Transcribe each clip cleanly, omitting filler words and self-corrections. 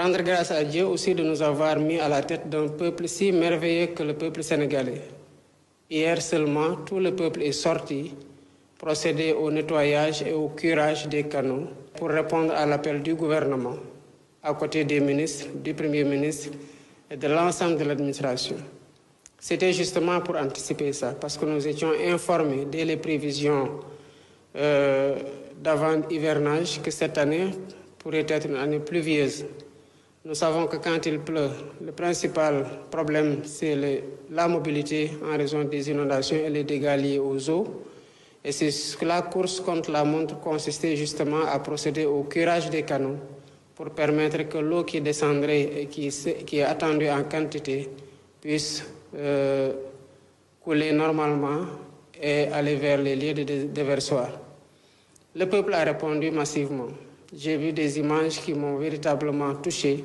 Rendre grâce à Dieu aussi de nous avoir mis à la tête d'un peuple si merveilleux que le peuple sénégalais. Hier seulement, tout le peuple est sorti, procéder au nettoyage et au curage des canaux pour répondre à l'appel du gouvernement, à côté des ministres, du Premier ministre et de l'ensemble de l'administration. C'était justement pour anticiper ça, parce que nous étions informés dès les prévisions d'avant-hivernage que cette année pourrait être une année pluvieuse. Nous savons que quand il pleut, le principal problème, c'est la mobilité en raison des inondations et les dégâts liés aux eaux. Et c'est que la course contre la montre consistait justement à procéder au curage des canaux pour permettre que l'eau qui descendrait et qui est attendue en quantité puisse couler normalement et aller vers les lieux de déversoir. Le peuple a répondu massivement. J'ai vu des images qui m'ont véritablement touché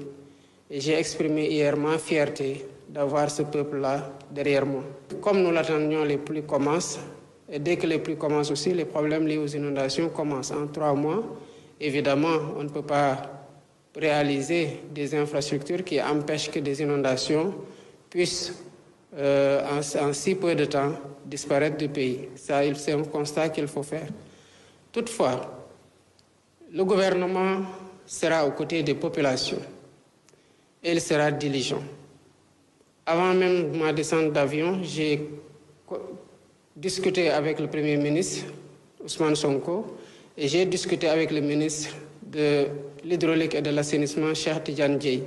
et j'ai exprimé hier ma fierté d'avoir ce peuple-là derrière moi. Comme nous l'attendions, les pluies commencent et dès que les pluies commencent aussi, les problèmes liés aux inondations commencent. En 3 mois, évidemment, on ne peut pas réaliser des infrastructures qui empêchent que des inondations puissent en si peu de temps disparaître du pays. Ça, c'est un constat qu'il faut faire. Toutefois, le gouvernement sera aux côtés des populations et il sera diligent. Avant même ma descente d'avion, j'ai discuté avec le Premier ministre, Ousmane Sonko, et j'ai discuté avec le ministre de l'Hydraulique et de l'Assainissement, Cheikh Tidiane Dièye,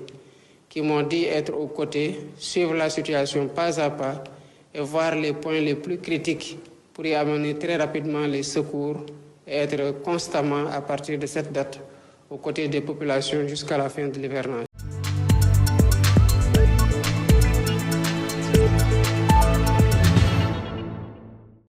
qui m'ont dit être aux côtés, suivre la situation pas à pas et voir les points les plus critiques pour y amener très rapidement les secours et être constamment, à partir de cette date, aux côtés des populations jusqu'à la fin de l'hivernage.